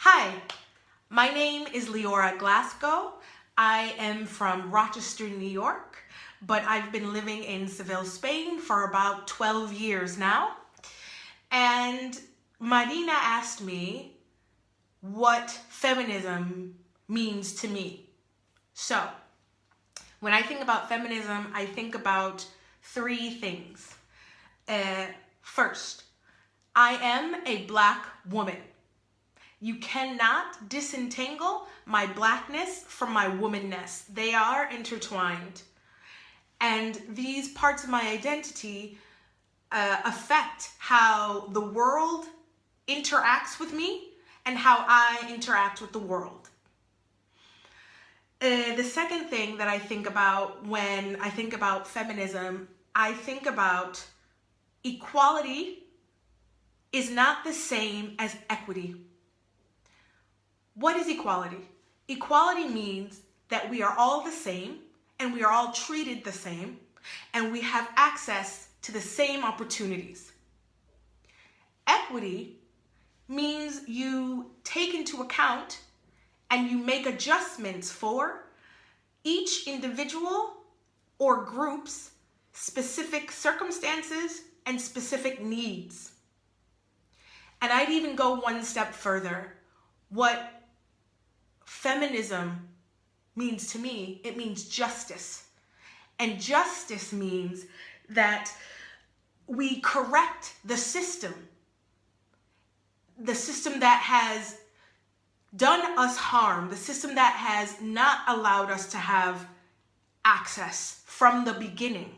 Hi, my name is Leora Glasgow. I am from Rochester, New York, but I've been living in Seville, Spain for about 12 years now. And Marina asked me what feminism means to me. So, when I think about feminism, I think about three things. First, I am a Black woman. You cannot disentangle my Blackness from my womanness. They are intertwined. And these parts of my identity affect how the world interacts with me and how I interact with the world. The second thing that I think about when I think about feminism, I think about equality is not the same as equity. What is equality? Equality means that we are all the same and we are all treated the same and we have access to the same opportunities. Equity means you take into account and you make adjustments for each individual or group's specific circumstances and specific needs. And I'd even go one step further. What feminism means to me, it means justice. And justice means that we correct the system that has done us harm, the system that has not allowed us to have access from the beginning.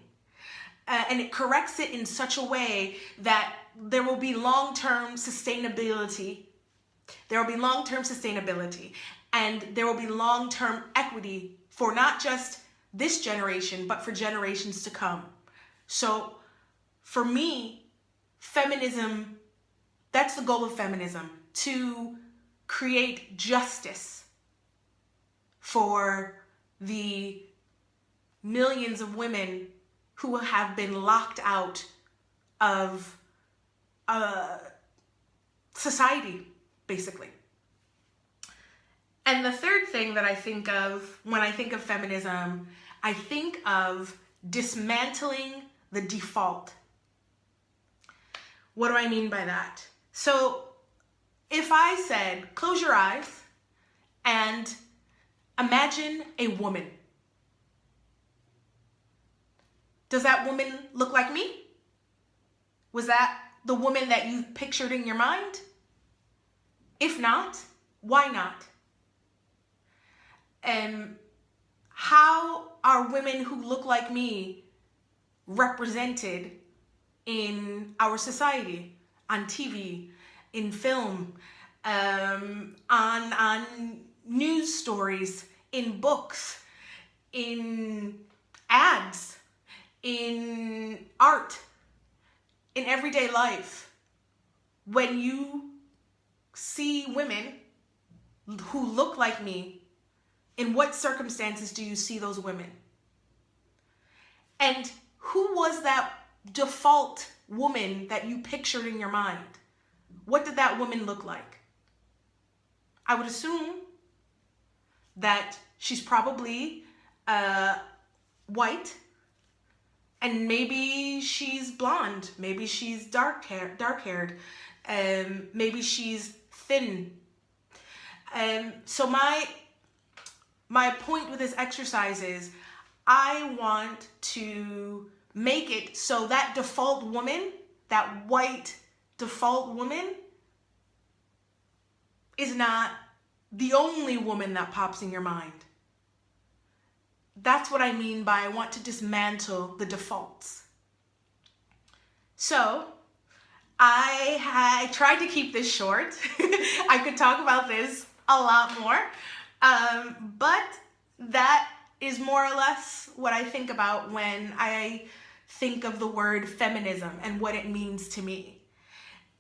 And it corrects it in such a way that there will be long-term sustainability. There will be long-term sustainability and there will be long-term equity for not just this generation, but for generations to come. So for me, feminism, that's the goal of feminism, to create justice for the millions of women who have been locked out of society, basically. And the third thing that I think of when I think of feminism, I think of dismantling the default. What do I mean by that? So if I said, close your eyes and imagine a woman. Does that woman look like me? Was that the woman that you pictured in your mind? If not, why not? And how are women who look like me represented in our society, on TV, in film, on news stories, in books, in ads, in art, in everyday life? When you see women who look like me, in what circumstances do you see those women? And who was that default woman that you pictured in your mind? What did that woman look like? I would assume that she's probably white, and maybe she's blonde, maybe she's dark-haired, maybe she's thin. So my point with this exercise is I want to make it so that default woman, that white default woman, is not the only woman that pops in your mind. That's what I mean by I want to dismantle the defaults. So I tried to keep this short. I could talk about this a lot more. But that is more or less what I think about when I think of the word feminism and what it means to me.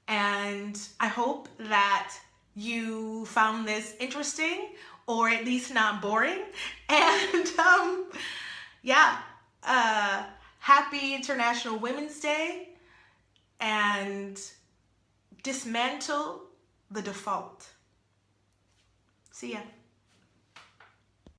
And I hope that you found this interesting, or at least not boring. And happy International Women's Day, and dismantle the default. See ya.